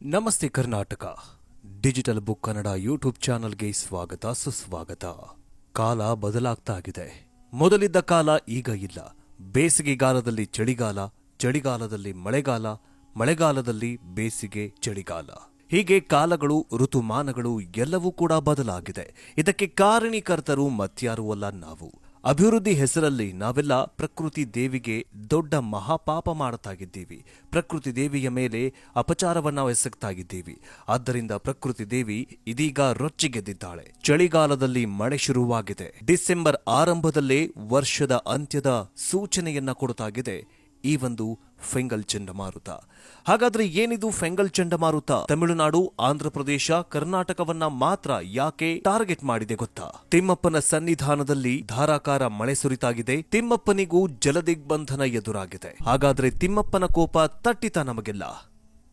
ನಮಸ್ತೆ Karnataka digital book Kannada YouTube ಚಾನಲ್ಗೆ ಸ್ವಾಗತ ಸುಸ್ವಾಗತ. ಕಾಲ ಬದಲಾಗ್ತಾ ಇದೆ. ಮೊದಲಿದ್ದ ಕಾಲ ಈಗ ಇಲ್ಲ. ಬೇಸಿಗೆಗಾಲದಲ್ಲಿ ಚಳಿಗಾಲ, ಚಳಿಗಾಲದಲ್ಲಿ ಮಳೆಗಾಲ, ಮಳೆಗಾಲದಲ್ಲಿ ಬೇಸಿಗೆ ಚಳಿಗಾಲ. ಹೀಗೆ ಕಾಲಗಳು, ಋತುಮಾನಗಳು ಎಲ್ಲವೂ ಕೂಡ ಬದಲಾಗಿದೆ. ಇದಕ್ಕೆ ಕಾರಣೀಕರ್ತರು ಮತ್ಯಾರೂ ಅಲ್ಲ, ನಾವು. ಅಭಿವೃದ್ಧಿ ಹೆಸರಲ್ಲಿ ನಾವೆಲ್ಲ ಪ್ರಕೃತಿ ದೇವಿಗೆ ದೊಡ್ಡ ಮಹಾಪಾಪ ಮಾಡುತ್ತಾಗಿದ್ದೀವಿ. ಪ್ರಕೃತಿ ದೇವಿಯ ಮೇಲೆ ಅಪಚಾರವನ್ನ ಎಸಗ್ತಾಗಿದ್ದೀವಿ. ಆದ್ದರಿಂದ ಪ್ರಕೃತಿ ದೇವಿ ಇದೀಗ ರೊಚ್ಚಿಗೆದ್ದಿದ್ದಾಳೆ. ಚಳಿಗಾಲದಲ್ಲಿ ಮಳೆ ಶುರುವಾಗಿದೆ. ಡಿಸೆಂಬರ್ ಆರಂಭದಲ್ಲೇ ವರ್ಷದ ಅಂತ್ಯದ ಸೂಚನೆಯನ್ನ ಕೊಡುತ್ತಾಗಿದೆ ಈ ಒಂದು ಫೆಂಗಲ್ ಚಂಡಮಾರುತ. ಹಾಗಾದ್ರೆ ಏನಿದು ಫೆಂಗಲ್ ಚಂಡಮಾರುತ? ತಮಿಳುನಾಡು, ಆಂಧ್ರಪ್ರದೇಶ, ಕರ್ನಾಟಕವನ್ನ ಮಾತ್ರ ಯಾಕೆ ಟಾರ್ಗೆಟ್ ಮಾಡಿದೆ ಗೊತ್ತಾ? ತಿಮ್ಮಪ್ಪನ ಸನ್ನಿಧಾನದಲ್ಲಿ ಧಾರಾಕಾರ ಮಳೆ ಸುರಿತಾಗಿದೆ. ತಿಮ್ಮಪ್ಪನಿಗೂ ಜಲದಿಗ್ಬಂಧನ ಎದುರಾಗಿದೆ. ಹಾಗಾದ್ರೆ ತಿಮ್ಮಪ್ಪನ ಕೋಪ ತಟ್ಟಿತ ನಮಗೆಲ್ಲ?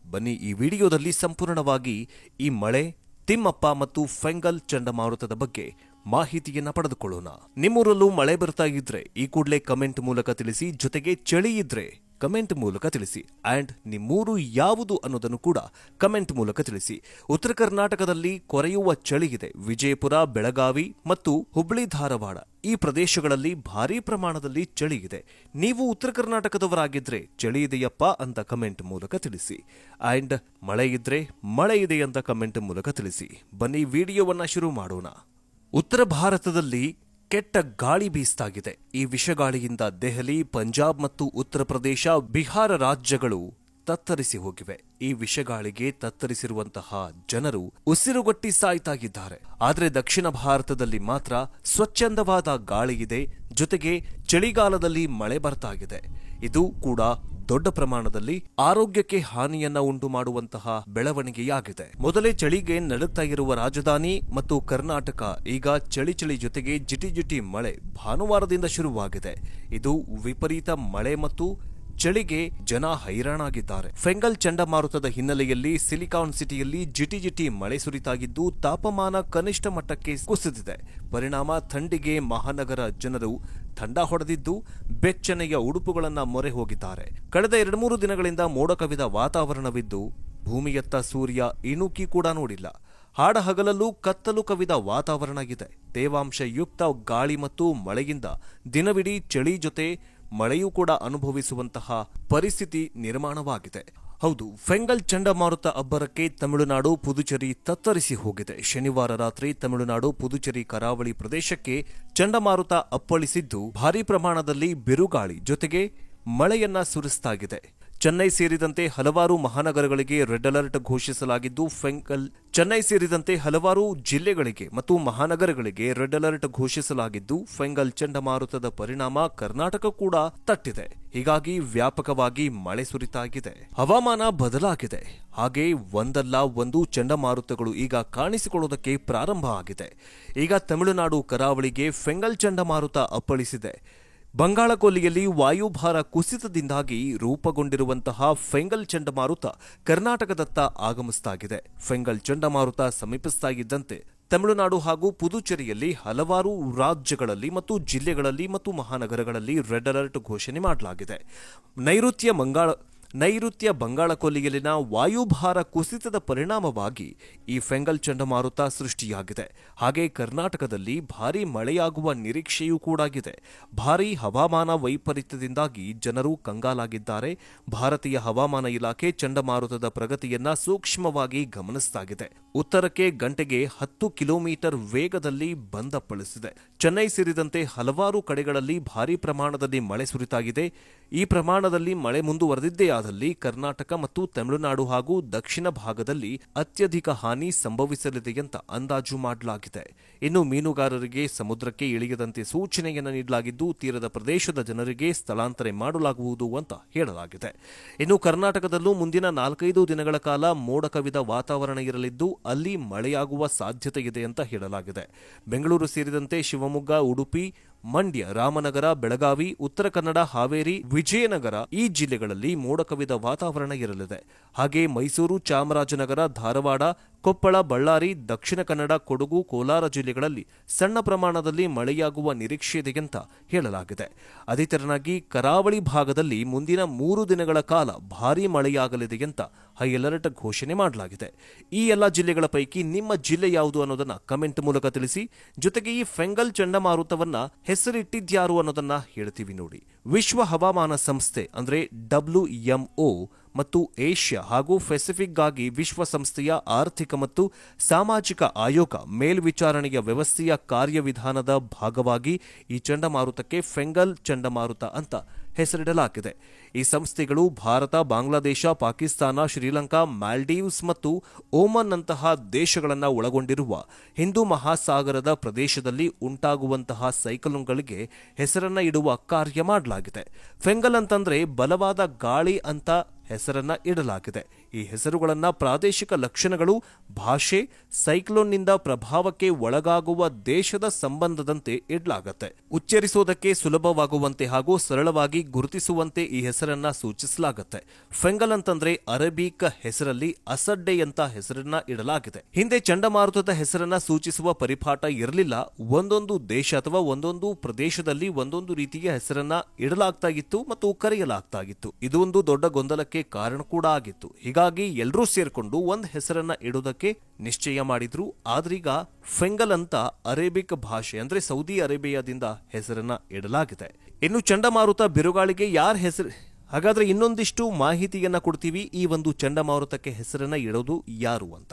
ಬನ್ನಿ ಈ ವಿಡಿಯೋದಲ್ಲಿ ಸಂಪೂರ್ಣವಾಗಿ ಈ ಮಳೆ, ತಿಮ್ಮಪ್ಪ ಮತ್ತು ಫೆಂಗಲ್ ಚಂಡಮಾರುತದ ಬಗ್ಗೆ ಮಾಹಿತಿಯನ್ನ ಪಡೆದುಕೊಳ್ಳೋಣ. ನಿಮ್ಮೂರಲ್ಲೂ ಮಳೆ ಬರ್ತಾ ಇದ್ರೆ ಈ ಕೂಡಲೇ ಕಮೆಂಟ್ ಮೂಲಕ ತಿಳಿಸಿ. ಜೊತೆಗೆ ಚಳಿ ಇದ್ರೆ ಕಮೆಂಟ್ ಮೂಲಕ ತಿಳಿಸಿ. ಅಂಡ್ ನಿಮ್ಮೂರು ಯಾವುದು ಅನ್ನೋದನ್ನು ಕೂಡ ಕಮೆಂಟ್ ಮೂಲಕ ತಿಳಿಸಿ. ಉತ್ತರ ಕರ್ನಾಟಕದಲ್ಲಿ ಕೊರೆಯುವ ಚಳಿ ಇದೆ. ವಿಜಯಪುರ, ಬೆಳಗಾವಿ ಮತ್ತು ಹುಬ್ಬಳ್ಳಿ, ಧಾರವಾಡ ಈ ಪ್ರದೇಶಗಳಲ್ಲಿ ಭಾರೀ ಪ್ರಮಾಣದಲ್ಲಿ ಚಳಿ ಇದೆ. ನೀವು ಉತ್ತರ ಕರ್ನಾಟಕದವರಾಗಿದ್ರೆ ಚಳಿ ಇದೆಯಪ್ಪ ಅಂತ ಕಮೆಂಟ್ ಮೂಲಕ ತಿಳಿಸಿ. ಅಂಡ್ ಮಳೆ ಇದ್ರೆ ಮಳೆ ಇದೆ ಅಂತ ಕಮೆಂಟ್ ಮೂಲಕ ತಿಳಿಸಿ. ಬನ್ನಿ ವಿಡಿಯೋವನ್ನ ಶುರು ಮಾಡೋಣ. ಉತ್ತರ ಭಾರತದಲ್ಲಿ ಕೆಟ್ಟ ಗಾಳಿ ಬೀಸ್ತಾಗಿದೆ. ಈ ವಿಷಗಾಳಿಯಿಂದ ದೆಹಲಿ, ಪಂಜಾಬ್ ಮತ್ತು ಉತ್ತರ ಪ್ರದೇಶ, ಬಿಹಾರ ರಾಜ್ಯಗಳು ತತ್ತರಿಸಿ ಹೋಗಿವೆ. ಈ ವಿಷಗಾಳಿಗೆ ತತ್ತರಿಸಿರುವಂತಹ ಜನರು ಉಸಿರುಗಟ್ಟಿ ಸಾಯ್ತಾ ಇದ್ದಾರೆ. ಆದರೆ ದಕ್ಷಿಣ ಭಾರತದಲ್ಲಿ ಮಾತ್ರ ಸ್ವಚ್ಛಂದವಾದ ಗಾಳಿ ಇದೆ. ಜೊತೆಗೆ ಚಳಿಗಾಲದಲ್ಲಿ ಮಳೆ ಬರ್ತಾಗಿದೆ. ಇದು ಕೂಡ ದೊಡ್ಡ ಪ್ರಮಾಣದಲ್ಲಿ ಆರೋಗ್ಯಕ್ಕೆ ಹಾನಿಯನ್ನ ಉಂಟು ಮಾಡುವಂತಹ ಬೆಳವಣಿಗೆಯಾಗಿದೆ. ಮೊದಲೇ ಚಳಿಗೆ ನಡುತ್ತಾ ಇರುವ ರಾಜಧಾನಿ ಮತ್ತು ಕರ್ನಾಟಕ ಈಗ ಚಳಿ ಜೊತೆಗೆ ಜಿಟಿ ಮಳೆ ಭಾನುವಾರದಿಂದ ಶುರುವಾಗಿದೆ. ಇದು ವಿಪರೀತ ಮಳೆ ಮತ್ತು ಚಳಿಗೆ ಜನ ಹೈರಾಣಾಗಿದ್ದಾರೆ. ಫೆಂಗಲ್ ಚಂಡಮಾರುತದ ಹಿನ್ನೆಲೆಯಲ್ಲಿ ಸಿಲಿಕಾನ್ ಸಿಟಿಯಲ್ಲಿ ಜಿಟಿ ಮಳೆ ಸುರಿತಾಗಿದ್ದು ತಾಪಮಾನ ಕನಿಷ್ಠ ಮಟ್ಟಕ್ಕೆ ಕುಸಿದಿದೆ. ಪರಿಣಾಮ ಥಂಡಿಗೆ ಮಹಾನಗರ ಜನರು ಥಂಡ ಹೊಡೆದಿದ್ದು ಬೆಚ್ಚನೆಯ ಉಡುಪುಗಳನ್ನ ಮೊರೆ ಹೋಗಿದ್ದಾರೆ. ಕಳೆದ 2-3 ದಿನಗಳಿಂದ ಮೋಡ ಕವಿದ ವಾತಾವರಣವಿದ್ದು ಭೂಮಿಯತ್ತ ಸೂರ್ಯ ಇಣುಕಿ ಕೂಡ ನೋಡಿಲ್ಲ. ಹಾಡ ಹಗಲಲ್ಲೂ ಕತ್ತಲು ಕವಿದ ವಾತಾವರಣ ಇದೆ. ತೇವಾಂಶಯುಕ್ತ ಗಾಳಿ ಮತ್ತು ಮಳೆಯಿಂದ ದಿನವಿಡೀ ಚಳಿ ಜೊತೆ ಮಳೆಯೂ ಕೂಡ ಅನುಭವಿಸುವಂತಹ ಪರಿಸ್ಥಿತಿ ನಿರ್ಮಾಣವಾಗಿದೆ. ಹೌದು, ಫೆಂಗಲ್ ಚಂಡಮಾರುತ ಅಬ್ಬರಕ್ಕೆ ತಮಿಳುನಾಡು, ಪುದುಚೇರಿ ತತ್ತರಿಸಿ ಹೋಗಿದೆ. ಶನಿವಾರ ರಾತ್ರಿ ತಮಿಳುನಾಡು, ಪುದುಚೇರಿ ಕರಾವಳಿ ಪ್ರದೇಶಕ್ಕೆ ಚಂಡಮಾರುತ ಅಪ್ಪಳಿಸಿದ್ದು ಭಾರೀ ಪ್ರಮಾಣದಲ್ಲಿ ಬಿರುಗಾಳಿ ಜೊತೆಗೆ ಮಳೆಯನ್ನ ಸುರಿಸಲಾಗಿದೆ. ಚೆನ್ನೈ ಸೇರಿದಂತೆ ಹಲವಾರು ಮಹಾನಗರಗಳಿಗೆ ರೆಡ್ ಅಲರ್ಟ್ ಘೋಷಿಸಲಾಗಿದ್ದು ಚೆನ್ನೈ ಸೇರಿದಂತೆ ಹಲವಾರು ಜಿಲ್ಲೆಗಳಿಗೆ ಮತ್ತು ಮಹಾನಗರಗಳಿಗೆ ರೆಡ್ ಅಲರ್ಟ್ ಘೋಷಿಸಲಾಗಿದ್ದು ಫೆಂಗಲ್ ಚಂಡಮಾರುತದ ಪರಿಣಾಮ ಕರ್ನಾಟಕ ಕೂಡ ತಟ್ಟಿದೆ. ಹೀಗಾಗಿ ವ್ಯಾಪಕವಾಗಿ ಮಳೆ ಸುರಿತಾಗಿದೆ. ಹವಾಮಾನ ಬದಲಾಗಿದೆ. ಹಾಗೆ ಒಂದಲ್ಲ ಒಂದು ಚಂಡಮಾರುತಗಳು ಈಗ ಕಾಣಿಸಿಕೊಳ್ಳುವುದಕ್ಕೆ ಪ್ರಾರಂಭ ಆಗಿದೆ. ಈಗ ತಮಿಳುನಾಡು ಕರಾವಳಿಗೆ ಫೆಂಗಲ್ ಚಂಡಮಾರುತ ಅಪ್ಪಳಿಸಿದೆ. ಬಂಗಾಳಕೊಲ್ಲಿಯಲ್ಲಿ ವಾಯುಭಾರ ಕುಸಿತದಿಂದಾಗಿ ರೂಪುಗೊಂಡಿರುವಂತಹ ಫೆಂಗಲ್ ಚಂಡಮಾರುತ ಕರ್ನಾಟಕದತ್ತ ಆಗಮಿಸುತ್ತಾಗಿದೆ. ಫೆಂಗಲ್ ಚಂಡಮಾರುತ ಸಮೀಪಿಸುತ್ತಿದ್ದಂತೆ ತಮಿಳುನಾಡು ಹಾಗೂ ಪುದುಚೇರಿಯಲ್ಲಿ ಹಲವಾರು ರಾಜ್ಯಗಳಲ್ಲಿ ಮತ್ತು ಜಿಲ್ಲೆಗಳಲ್ಲಿ ಮತ್ತು ಮಹಾನಗರಗಳಲ್ಲಿ ರೆಡ್ ಅಲರ್ಟ್ ಘೋಷಣೆ ಮಾಡಲಾಗಿದೆ. ನೈಋತ್ಯ ಬಂಗಾಳಕೊಲ್ಲಿಯಲ್ಲಿನ ವಾಯುಭಾರ ಕುಸಿತದ ಪರಿಣಾಮವಾಗಿ ಈ ಫೆಂಗಲ್ ಚಂಡಮಾರುತ ಸೃಷ್ಟಿಯಾಗಿದೆ. ಹಾಗೆ ಕರ್ನಾಟಕದಲ್ಲಿ ಭಾರೀ ಮಳೆಯಾಗುವ ನಿರೀಕ್ಷೆಯೂ ಕೂಡ ಇದೆ. ಭಾರೀ ಹವಾಮಾನ ವೈಪರೀತ್ಯದಿಂದಾಗಿ ಜನರು ಕಂಗಾಲಾಗಿದ್ದಾರೆ. ಭಾರತೀಯ ಹವಾಮಾನ ಇಲಾಖೆ ಚಂಡಮಾರುತದ ಪ್ರಗತಿಯನ್ನ ಸೂಕ್ಷ್ಮವಾಗಿ ಗಮನಿಸಲಾಗಿದೆ. ಉತ್ತರಕ್ಕೆ ಗಂಟೆಗೆ 10 ಕಿಲೋಮೀಟರ್ ವೇಗದಲ್ಲಿ ಬಂದಪ್ಪಳಿಸಿದೆ. ಚೆನ್ನೈ ಸೇರಿದಂತೆ ಹಲವಾರು ಕಡೆಗಳಲ್ಲಿ ಭಾರೀ ಪ್ರಮಾಣದಲ್ಲಿ ಮಳೆ ಸುರಿತಾಗಿದೆ. ಈ ಪ್ರಮಾಣದಲ್ಲಿ ಮಳೆ ಮುಂದುವರೆದಿದ್ದೇ ಆದಲ್ಲಿ ಕರ್ನಾಟಕ ಮತ್ತು ತಮಿಳುನಾಡು ಹಾಗೂ ದಕ್ಷಿಣ ಭಾಗದಲ್ಲಿ ಅತ್ಯಧಿಕ ಹಾನಿ ಸಂಭವಿಸಲಿದೆ ಅಂತ ಅಂದಾಜು ಮಾಡಲಾಗಿದೆ. ಇನ್ನು ಮೀನುಗಾರರಿಗೆ ಸಮುದ್ರಕ್ಕೆ ಇಳಿಯದಂತೆ ಸೂಚನೆಯನ್ನು ನೀಡಲಾಗಿದ್ದು ತೀರದ ಪ್ರದೇಶದ ಜನರಿಗೆ ಸ್ಥಳಾಂತರ ಮಾಡಲಾಗುವುದು ಅಂತ ಹೇಳಲಾಗಿದೆ. ಇನ್ನು ಕರ್ನಾಟಕದಲ್ಲೂ ಮುಂದಿನ 4-5 ದಿನಗಳ ಕಾಲ ಮೋಡ ಕವಿದ ವಾತಾವರಣ ಇರಲಿದ್ದು ಅಲ್ಲಿ ಮಳೆಯಾಗುವ ಸಾಧ್ಯತೆ ಇದೆ ಅಂತ ಹೇಳಲಾಗಿದೆ. ಬೆಂಗಳೂರು ಸೇರಿದಂತೆ ಶಿವಮೊಗ್ಗ, ಉಡುಪಿ, ಮಂಡ್ಯ, ರಾಮನಗರ, ಬೆಳಗಾವಿ, ಉತ್ತರ ಕನ್ನಡ, ಹಾವೇರಿ, ವಿಜಯನಗರ ಈ ಜಿಲ್ಲೆಗಳಲ್ಲಿ ಮೋಡ ಕವಿದ ವಾತಾವರಣ ಇರಲಿದೆ. ಹಾಗೆ ಮೈಸೂರು, ಚಾಮರಾಜನಗರ, ಧಾರವಾಡ, ಕೊಪ್ಪಳ, ಬಳ್ಳಾರಿ, ದಕ್ಷಿಣ ಕನ್ನಡ, ಕೊಡಗು, ಕೋಲಾರ ಜಿಲ್ಲೆಗಳಲ್ಲಿ ಸಣ್ಣ ಪ್ರಮಾಣದಲ್ಲಿ ಮಳೆಯಾಗುವ ನಿರೀಕ್ಷೆ ಇದೆ ಅಂತ ಹೇಳಲಾಗಿದೆ. ಅದೇ ತೆರನಾಗಿ ಕರಾವಳಿ ಭಾಗದಲ್ಲಿ ಮುಂದಿನ 3 ದಿನಗಳ ಕಾಲ ಭಾರೀ ಮಳೆಯಾಗಲಿದೆ ಅಂತ ಹೈ ಅಲರ್ಟ್ ಘೋಷಣೆ ಮಾಡಲಾಗಿದೆ. ಈ ಎಲ್ಲ ಜಿಲ್ಲೆಗಳ ಪೈಕಿ ನಿಮ್ಮ ಜಿಲ್ಲೆ ಯಾವುದು ಅನ್ನೋದನ್ನ ಕಮೆಂಟ್ ಮೂಲಕ ತಿಳಿಸಿ. ಜೊತೆಗೆ ಈ ಫೆಂಗಲ್ ಚಂಡಮಾರುತವನ್ನ ಹೆಸರಿಟ್ಟಿದ್ಯಾರು ಅನ್ನೋದನ್ನ ಹೇಳ್ತೀವಿ ನೋಡಿ. ವಿಶ್ವ ಹವಾಮಾನ ಸಂಸ್ಥೆ ಅಂದ್ರೆ WMO ಮತ್ತು ಏಷ್ಯಾ ಹಾಗೂ ಪೆಸಿಫಿಕ್ಗಾಗಿ ವಿಶ್ವಸಂಸ್ಥೆಯ ಆರ್ಥಿಕ ಮತ್ತು ಸಾಮಾಜಿಕ ಆಯೋಗ ಮೇಲ್ವಿಚಾರಣೆಯ ವ್ಯವಸ್ಥೆಯ ಕಾರ್ಯವಿಧಾನದ ಭಾಗವಾಗಿ ಈ ಚಂಡಮಾರುತಕ್ಕೆ ಫೆಂಗಲ್ ಚಂಡಮಾರುತ ಅಂತ ಹೆಸರಿಡಲಾಗಿದೆ. ಈ ಸಂಸ್ಥೆಗಳು ಭಾರತ, ಬಾಂಗ್ಲಾದೇಶ, ಪಾಕಿಸ್ತಾನ, ಶ್ರೀಲಂಕಾ, ಮಾಲ್ಡೀವ್ಸ್ ಮತ್ತು ಓಮನ್ ನಂತಹ ದೇಶಗಳನ್ನು ಒಳಗೊಂಡಿರುವ ಹಿಂದೂ ಮಹಾಸಾಗರದ ಪ್ರದೇಶದಲ್ಲಿ ಉಂಟಾಗುವಂತಹ ಸೈಕ್ಲೋನ್ಗಳಿಗೆ ಹೆಸರನ್ನ ಇಡುವ ಕಾರ್ಯ ಮಾಡಲಾಗಿದೆ. ಫೆಂಗಲ್ ಅಂತಂದ್ರೆ ಬಲವಾದ ಗಾಳಿ ಅಂತ ಹೆಸರನ್ನ ಇಡಲಾಗಿದೆ. ಈ ಹೆಸರುಗಳನ್ನ ಪ್ರಾದೇಶಿಕ ಲಕ್ಷಣಗಳು, ಭಾಷೆ, ಸೈಕ್ಲೋನ್ನಿಂದ ಪ್ರಭಾವಕ್ಕೆ ಒಳಗಾಗುವ ದೇಶದ ಸಂಬಂಧದಂತೆ ಇಡಲಾಗುತ್ತೆ. ಉಚ್ಚರಿಸೋದಕ್ಕೆ ಸುಲಭವಾಗುವಂತೆ ಹಾಗೂ ಸರಳವಾಗಿ ಗುರುತಿಸುವಂತೆ ಈ ಹೆಸರನ್ನ ಸೂಚಿಸಲಾಗುತ್ತೆ. ಫೆಂಗಲ್ ಅಂತಂದ್ರೆ ಅರೇಬಿಕ್ ಹೆಸರಲ್ಲಿ ಅಸಡ್ಡೆ ಅಂತ ಹೆಸರನ್ನ ಇಡಲಾಗಿದೆ. ಹಿಂದೆ ಚಂಡಮಾರುತದ ಹೆಸರನ್ನ ಸೂಚಿಸುವ ಪರಿಪಾಠ ಇರಲಿಲ್ಲ. ಒಂದೊಂದು ದೇಶ ಅಥವಾ ಒಂದೊಂದು ಪ್ರದೇಶದಲ್ಲಿ ಒಂದೊಂದು ರೀತಿಯ ಹೆಸರನ್ನ ಇಡಲಾಗ್ತಾ ಇತ್ತು ಮತ್ತು ಕರೆಯಲಾಗ್ತಾ ಇತ್ತು. ಇದು ಒಂದು ದೊಡ್ಡ ಗೊಂದಲಕ್ಕೆ ಕಾರಣ ಕೂಡ ಆಗಿತ್ತು. ಹೀಗಾಗಿ ಎಲ್ಲರೂ ಸೇರ್ಕೊಂಡು ಒಂದು ಹೆಸರನ್ನ ಇಡೋದಕ್ಕೆ ನಿಶ್ಚಯ ಮಾಡಿದ್ರು. ಆದ್ರೀಗ ಫೆಂಗಲ್ ಅಂತ ಅರೇಬಿಕ್ ಭಾಷೆ ಅಂದ್ರೆ ಸೌದಿ ಅರೇಬಿಯಾದಿಂದ ಹೆಸರನ್ನ ಇಡಲಾಗಿದೆ. ಇನ್ನು ಚಂಡಮಾರುತ ಬಿರುಗಾಳಿಗೆ ಯಾರ ಹೆಸರು, ಹಾಗಾದ್ರೆ ಇನ್ನೊಂದಿಷ್ಟು ಮಾಹಿತಿಯನ್ನ ಕೊಡ್ತೀವಿ. ಈ ಒಂದು ಚಂಡಮಾರುತಕ್ಕೆ ಹೆಸರನ್ನ ಇಡೋದು ಯಾರು ಅಂತ.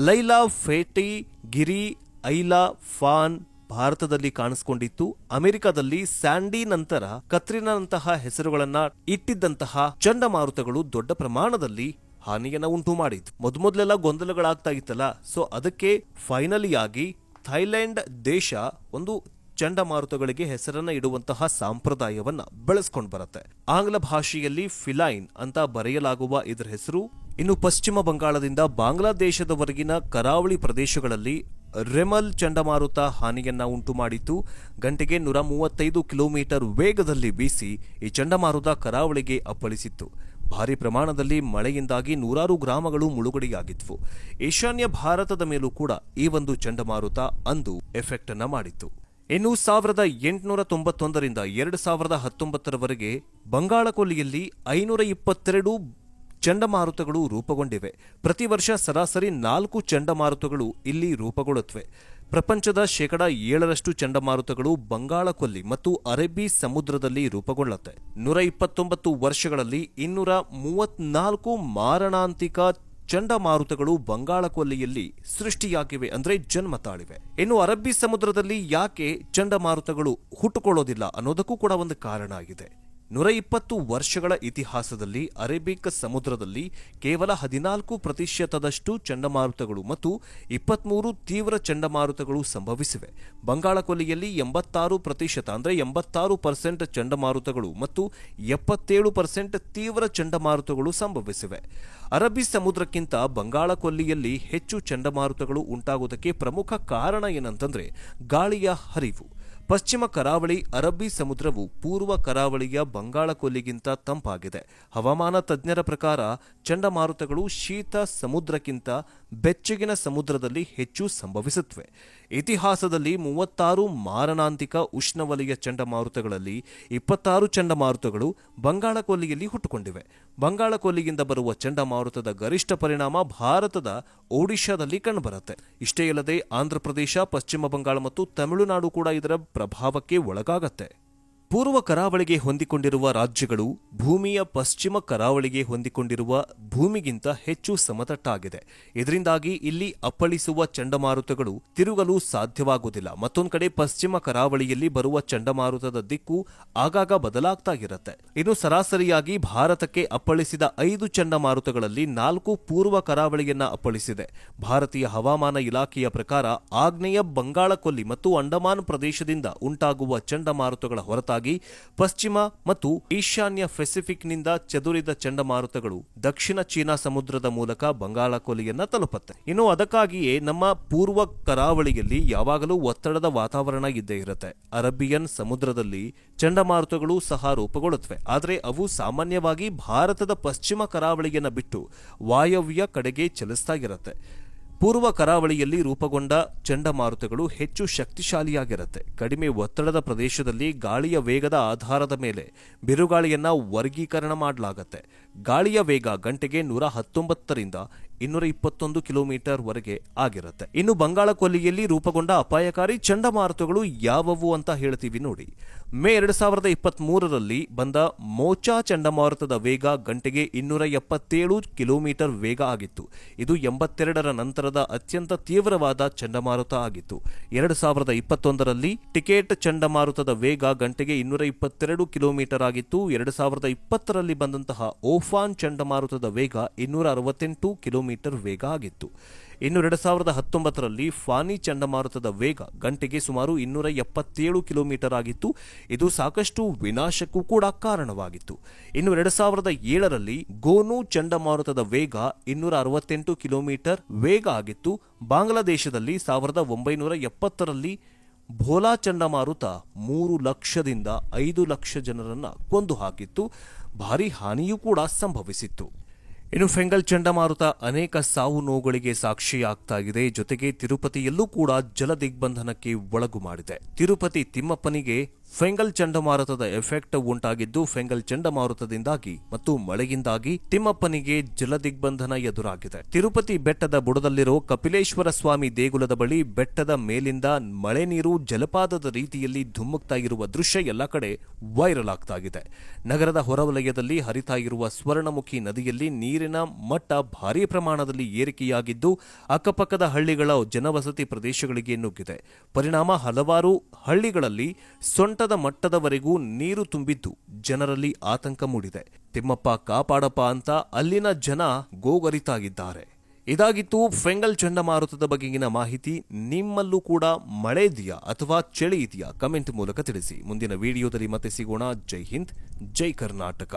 ಲೈಲಾ, ಫೇಟಿ, ಗಿರಿ, ಐಲಾ, ಫಾನ್ ಭಾರತದಲ್ಲಿ ಕಾಣಿಸಿಕೊಂಡಿತ್ತು. ಅಮೆರಿಕದಲ್ಲಿ ಸ್ಯಾಂಡಿ ನಂತರ ಕತ್ರಿನಾನಂತಹ ಹೆಸರುಗಳನ್ನ ಇಟ್ಟಿದ್ದಂತಹ ಚಂಡಮಾರುತಗಳು ದೊಡ್ಡ ಪ್ರಮಾಣದಲ್ಲಿ ಹಾನಿಯನ್ನ ಉಂಟು ಮಾಡಿತ್ತು. ಮೊದಲೆಲ್ಲ ಗೊಂದಲಗಳಾಗ್ತಾ ಇತ್ತಲ್ಲ, ಸೊ ಅದಕ್ಕೆ ಫೈನಲಿ ಆಗಿ ಥೈಲ್ಯಾಂಡ್ ದೇಶ ಒಂದು ಚಂಡಮಾರುತಗಳಿಗೆ ಹೆಸರನ್ನ ಇಡುವಂತಹ ಸಂಪ್ರದಾಯವನ್ನ ಬೆಳೆಸ್ಕೊಂಡು ಬರುತ್ತೆ. ಆಂಗ್ಲ ಭಾಷೆಯಲ್ಲಿ ಫಿಲೈನ್ ಅಂತ ಬರೆಯಲಾಗುವ ಇದರ ಹೆಸರು. ಇನ್ನು ಪಶ್ಚಿಮ ಬಂಗಾಳದಿಂದ ಬಾಂಗ್ಲಾದೇಶದವರೆಗಿನ ಕರಾವಳಿ ಪ್ರದೇಶಗಳಲ್ಲಿ ರೆಮಲ್ ಚಂಡಮಾರುತ ಹಾನಿಯನ್ನ ಉಂಟು ಮಾಡಿತ್ತು. ಗಂಟೆಗೆ 135 ಕಿಲೋಮೀಟರ್ ವೇಗದಲ್ಲಿ ಬೀಸಿ ಈ ಚಂಡಮಾರುತ ಕರಾವಳಿಗೆ ಅಪ್ಪಳಿಸಿತ್ತು. ಭಾರಿ ಪ್ರಮಾಣದಲ್ಲಿ ಮಳೆಯಿಂದಾಗಿ ನೂರಾರು ಗ್ರಾಮಗಳು ಮುಳುಗಡೆಯಾಗಿದ್ವು. ಈಶಾನ್ಯ ಭಾರತದ ಮೇಲೂ ಕೂಡ ಈ ಒಂದು ಚಂಡಮಾರುತ ಅಂದು ಎಫೆಕ್ಟ್ ಅನ್ನ ಮಾಡಿತ್ತು. ಇನ್ನು 1891ರಿಂದ 2019ರವರೆಗೆ ಬಂಗಾಳಕೊಲ್ಲಿಯಲ್ಲಿ 522 ಚಂಡಮಾರುತಗಳು ರೂಪುಗೊಂಡಿವೆ. ಪ್ರತಿ ವರ್ಷ ಸರಾಸರಿ 4 ಚಂಡಮಾರುತಗಳು ಇಲ್ಲಿ ರೂಪುಗೊಳ್ಳುತ್ತವೆ. ಪ್ರಪಂಚದ 7% ಚಂಡಮಾರುತಗಳು ಬಂಗಾಳಕೊಲ್ಲಿ ಮತ್ತು ಅರೇಬಿ ಸಮುದ್ರದಲ್ಲಿ ರೂಪುಗೊಳ್ಳುತ್ತೆ. 129 ವರ್ಷಗಳಲ್ಲಿ 234 ಮಾರಣಾಂತಿಕ ಚಂಡಮಾರುತಗಳು ಬಂಗಾಳಕೊಲ್ಲಿಯಲ್ಲಿ ಸೃಷ್ಟಿಯಾಗಿವೆ, ಅಂದ್ರೆ ಜನ್ಮ ತಾಳಿವೆ. ಇನ್ನು ಅರಬ್ಬಿ ಸಮುದ್ರದಲ್ಲಿ ಯಾಕೆ ಚಂಡಮಾರುತಗಳು ಹುಟ್ಟುಕೊಳ್ಳೋದಿಲ್ಲ ಅನ್ನೋದಕ್ಕೂ ಕೂಡ ಒಂದು ಕಾರಣ ಆಗಿದೆ. 120 ವರ್ಷಗಳ ಇತಿಹಾಸದಲ್ಲಿ ಅರೇಬಿಕ್ ಸಮುದ್ರದಲ್ಲಿ ಕೇವಲ 14% ಚಂಡಮಾರುತಗಳು ಮತ್ತು 23 ತೀವ್ರ ಚಂಡಮಾರುತಗಳು ಸಂಭವಿಸಿವೆ. ಬಂಗಾಳಕೊಲ್ಲಿಯಲ್ಲಿ 86% ಅಂದ್ರೆ 86% ಚಂಡಮಾರುತಗಳು ಮತ್ತು 77% ತೀವ್ರ ಚಂಡಮಾರುತಗಳು ಸಂಭವಿಸಿವೆ. ಅರಬ್ಬಿ ಸಮುದ್ರಕ್ಕಿಂತ ಬಂಗಾಳಕೊಲ್ಲಿಯಲ್ಲಿ ಹೆಚ್ಚು ಚಂಡಮಾರುತಗಳು ಉಂಟಾಗುವುದಕ್ಕೆ ಪ್ರಮುಖ ಕಾರಣ ಏನಂತಂದ್ರೆ ಗಾಳಿಯ ಹರಿವು. ಪಶ್ಚಿಮ ಕರಾವಳಿ ಅರಬ್ಬಿ ಸಮುದ್ರವು ಪೂರ್ವ ಕರಾವಳಿಯ ಬಂಗಾಳಕೊಲ್ಲಿಗಿಂತ ತಂಪಾಗಿದೆ. ಹವಾಮಾನ ತಜ್ಞರ ಪ್ರಕಾರ ಚಂಡಮಾರುತಗಳು ಶೀತ ಸಮುದ್ರಕ್ಕಿಂತ ಬೆಚ್ಚಗಿನ ಸಮುದ್ರದಲ್ಲಿ ಹೆಚ್ಚು ಸಂಭವಿಸುತ್ತವೆ. ಇತಿಹಾಸದಲ್ಲಿ 36 ಮಾರಣಾಂತಿಕ ಉಷ್ಣವಲಯ ಚಂಡಮಾರುತಗಳಲ್ಲಿ 26 ಚಂಡಮಾರುತಗಳು ಬಂಗಾಳಕೊಲ್ಲಿಯಲ್ಲಿ ಹುಟ್ಟುಕೊಂಡಿವೆ. ಬಂಗಾಳಕೊಲ್ಲಿಯಿಂದ ಬರುವ ಚಂಡಮಾರುತದ ಗರಿಷ್ಠ ಪರಿಣಾಮ ಭಾರತದ ಒಡಿಶಾದಲ್ಲಿ ಕಂಡುಬರುತ್ತೆ. ಇಷ್ಟೇ ಅಲ್ಲದೆ ಆಂಧ್ರಪ್ರದೇಶ, ಪಶ್ಚಿಮ ಬಂಗಾಳ ಮತ್ತು ತಮಿಳುನಾಡು ಕೂಡ ಇದರ ಪ್ರಭಾವಕ್ಕೆ ಒಳಗಾಗತ್ತೆ. ಪೂರ್ವ ಕರಾವಳಿಗೆ ಹೊಂದಿಕೊಂಡಿರುವ ರಾಜ್ಯಗಳು ಭೂಮಿಯ ಪಶ್ಚಿಮ ಕರಾವಳಿಗೆ ಹೊಂದಿಕೊಂಡಿರುವ ಭೂಮಿಗಿಂತ ಹೆಚ್ಚು ಸಮತಟ್ಟಾಗಿದೆ. ಇದರಿಂದಾಗಿ ಇಲ್ಲಿ ಅಪ್ಪಳಿಸುವ ಚಂಡಮಾರುತಗಳು ತಿರುಗಲು ಸಾಧ್ಯವಾಗುವುದಿಲ್ಲ. ಮತ್ತೊಂದು ಕಡೆ ಪಶ್ಚಿಮ ಕರಾವಳಿಯಲ್ಲಿ ಬರುವ ಚಂಡಮಾರುತದ ದಿಕ್ಕು ಆಗಾಗ ಬದಲಾಗ್ತಾ ಇರುತ್ತೆ. ಇನ್ನು ಸರಾಸರಿಯಾಗಿ ಭಾರತಕ್ಕೆ ಅಪ್ಪಳಿಸಿದ 5 ಚಂಡಮಾರುತಗಳಲ್ಲಿ 4 ಪೂರ್ವ ಕರಾವಳಿಯನ್ನ ಅಪ್ಪಳಿಸಿದೆ. ಭಾರತೀಯ ಹವಾಮಾನ ಇಲಾಖೆಯ ಪ್ರಕಾರ ಆಗ್ನೇಯ ಬಂಗಾಳಕೊಲ್ಲಿ ಮತ್ತು ಅಂಡಮಾನ್ ಪ್ರದೇಶದಿಂದ ಉಂಟಾಗುವ ಚಂಡಮಾರುತಗಳ ಹೊರತಾಗಿ ಪಶ್ಚಿಮ ಮತ್ತು ಈಶಾನ್ಯ ಪೆಸಿಫಿಕ್ನಿಂದ ಚದುರಿದ ಚಂಡಮಾರುತಗಳು ದಕ್ಷಿಣ ಚೀನಾ ಸಮುದ್ರದ ಮೂಲಕ ಬಂಗಾಳಕೊಲ್ಲಿಯನ್ನ ತಲುಪುತ್ತೆ. ಇನ್ನು ಅದಕ್ಕಾಗಿಯೇ ನಮ್ಮ ಪೂರ್ವ ಕರಾವಳಿಯಲ್ಲಿ ಯಾವಾಗಲೂ ಒತ್ತಡದ ವಾತಾವರಣ ಇದ್ದೇ ಇರುತ್ತೆ. ಅರೇಬಿಯನ್ ಸಮುದ್ರದಲ್ಲಿ ಚಂಡಮಾರುತಗಳು ಸಹ ರೂಪುಗೊಳ್ಳುತ್ತವೆ. ಆದರೆ ಅವು ಸಾಮಾನ್ಯವಾಗಿ ಭಾರತದ ಪಶ್ಚಿಮ ಕರಾವಳಿಯನ್ನ ಬಿಟ್ಟು ವಾಯವ್ಯ ಕಡೆಗೆ ಚಲಿಸ್ತಾ ಇರುತ್ತೆ. ಪೂರ್ವ ಕರಾವಳಿಯಲ್ಲಿ ರೂಪುಗೊಂಡ ಚಂಡಮಾರುತಗಳು ಹೆಚ್ಚು ಶಕ್ತಿಶಾಲಿಯಾಗಿರುತ್ತೆ. ಕಡಿಮೆ ಒತ್ತಡದ ಪ್ರದೇಶದಲ್ಲಿ ಗಾಳಿಯ ವೇಗದ ಆಧಾರದ ಮೇಲೆ ಬಿರುಗಾಳಿಯನ್ನ ವರ್ಗೀಕರಣ ಮಾಡಲಾಗುತ್ತೆ. ಗಾಳಿಯ ವೇಗ ಗಂಟೆಗೆ 119ರಿಂದ 221 ಕಿಲೋಮೀಟರ್ ವರೆಗೆ ಆಗಿರುತ್ತೆ. ಇನ್ನು ಬಂಗಾಳ ಕೊಲ್ಲಿಯಲ್ಲಿ ರೂಪುಗೊಂಡ ಅಪಾಯಕಾರಿ ಚಂಡಮಾರುತಗಳು ಯಾವುವು ಅಂತ ಹೇಳ್ತೀವಿ ನೋಡಿ. ಮೇ 2023ರಲ್ಲಿ ಬಂದ ಮೋಚಾ ಚಂಡಮಾರುತದ ವೇಗ ಗಂಟೆಗೆ 277 ಕಿಲೋಮೀಟರ್ ವೇಗ ಆಗಿತ್ತು. ಇದು 82ರ ನಂತರದ ಅತ್ಯಂತ ತೀವ್ರವಾದ ಚಂಡಮಾರುತ ಆಗಿತ್ತು. 2021ರಲ್ಲಿ ಟಿಕೆಟ್ ಚಂಡಮಾರುತದ ವೇಗ ಗಂಟೆಗೆ 222 ಕಿಲೋಮೀಟರ್ ಆಗಿತ್ತು. 2020ರಲ್ಲಿ ಬಂದಂತಹ ಓಫಾನ್ ಚಂಡಮಾರುತದ ವೇಗ 268 ಕಿಲೋಮೀಟರ್ ವೇಗ ಆಗಿತ್ತು. ಇನ್ನು 2019ರಲ್ಲಿ ಫಾನಿ ಚಂಡಮಾರುತದ ವೇಗ ಗಂಟೆಗೆ ಸುಮಾರು 277 ಕಿಲೋಮೀಟರ್ ಆಗಿತ್ತು. ಇದು ಸಾಕಷ್ಟು ವಿನಾಶಕ್ಕೂ ಕೂಡ ಕಾರಣವಾಗಿತ್ತು. ಇನ್ನು 2007ರಲ್ಲಿ ಗೋನು ಚಂಡಮಾರುತದ ವೇಗ 268 ಕಿಲೋಮೀಟರ್ ವೇಗ ಆಗಿತ್ತು. ಬಾಂಗ್ಲಾದೇಶದಲ್ಲಿ 1970ರಲ್ಲಿ ಭೋಲಾ ಚಂಡಮಾರುತ 3 ಲಕ್ಷದಿಂದ 5 ಲಕ್ಷ ಜನರನ್ನ ಕೊಂದು ಹಾಕಿತ್ತು. ಭಾರೀ ಹಾನಿಯೂ ಕೂಡ ಸಂಭವಿಸಿತ್ತು. ಇನ್ನು ಫೆಂಗಲ್ ಚಂಡಮಾರುತ ಅನೇಕ ಸಾವು ನೋವುಗಳಿಗೆ ಸಾಕ್ಷಿಯಾಗ್ತಾ ಇದೆ. ಜೊತೆಗೆ ತಿರುಪತಿಯಲ್ಲೂ ಕೂಡ ಜಲದಿಗ್ಬಂಧನಕ್ಕೆ ಒಳಗು ಮಾಡಿದೆ. ತಿರುಪತಿ ತಿಮ್ಮಪ್ಪನಿಗೆ ಫೆಂಗಲ್ ಚಂಡಮಾರುತದ ಎಫೆಕ್ಟ್ ಉಂಟಾಗಿದ್ದು, ಫೆಂಗಲ್ ಚಂಡಮಾರುತದಿಂದಾಗಿ ಮತ್ತು ಮಳೆಯಿಂದಾಗಿ ತಿಮ್ಮಪ್ಪನಿಗೆ ಜಲದಿಗ್ಬಂಧನ ಎದುರಾಗಿದೆ. ತಿರುಪತಿ ಬೆಟ್ಟದ ಬುಡದಲ್ಲಿರೋ ಕಪಿಲೇಶ್ವರ ಸ್ವಾಮಿ ದೇಗುಲದ ಬಳಿ ಬೆಟ್ಟದ ಮೇಲಿಂದ ಮಳೆ ನೀರು ಜಲಪಾತದ ರೀತಿಯಲ್ಲಿ ಧುಮ್ಮುಕ್ತಾ ಇರುವ ದೃಶ್ಯ ಎಲ್ಲ ಕಡೆ ವೈರಲ್ ಆಗ್ತಾ ಇದೆ. ನಗರದ ಹೊರವಲಯದಲ್ಲಿ ಹರಿತಾ ಇರುವ ಸ್ವರ್ಣಮುಖಿ ನದಿಯಲ್ಲಿ ನೀರಿನ ಮಟ್ಟ ಭಾರೀ ಪ್ರಮಾಣದಲ್ಲಿ ಏರಿಕೆಯಾಗಿದ್ದು, ಅಕ್ಕಪಕ್ಕದ ಹಳ್ಳಿಗಳ ಜನವಸತಿ ಪ್ರದೇಶಗಳಿಗೆ ನುಗ್ಗಿದೆ. ಪರಿಣಾಮ ಹಲವಾರು ಹಳ್ಳಿಗಳಲ್ಲಿ ಸೊಂಟದ ಮಟ್ಟದವರೆಗೂ ನೀರು ತುಂಬಿದ್ದು ಜನರಲ್ಲಿ ಆತಂಕ ಮೂಡಿದೆ. ತಿಮ್ಮಪ್ಪ ಕಾಪಾಡಪ್ಪ ಅಂತ ಅಲ್ಲಿನ ಜನ ಗೋಗರಿತಾಗಿದ್ದಾರೆ. ಇದಾಗಿತ್ತು ಫೆಂಗಲ್ ಚಂಡಮಾರುತದ ಬಗೆಗಿನ ಮಾಹಿತಿ. ನಿಮ್ಮಲ್ಲೂ ಕೂಡ ಮಳೆ ಇದೆಯಾ ಅಥವಾ ಚಳಿ ಇದೆಯಾ? ಕಮೆಂಟ್ ಮೂಲಕ ತಿಳಿಸಿ. ಮುಂದಿನ ವಿಡಿಯೋದಲ್ಲಿ ಮತ್ತೆ ಸಿಗೋಣ. ಜೈ ಹಿಂದ್, ಜೈ ಕರ್ನಾಟಕ.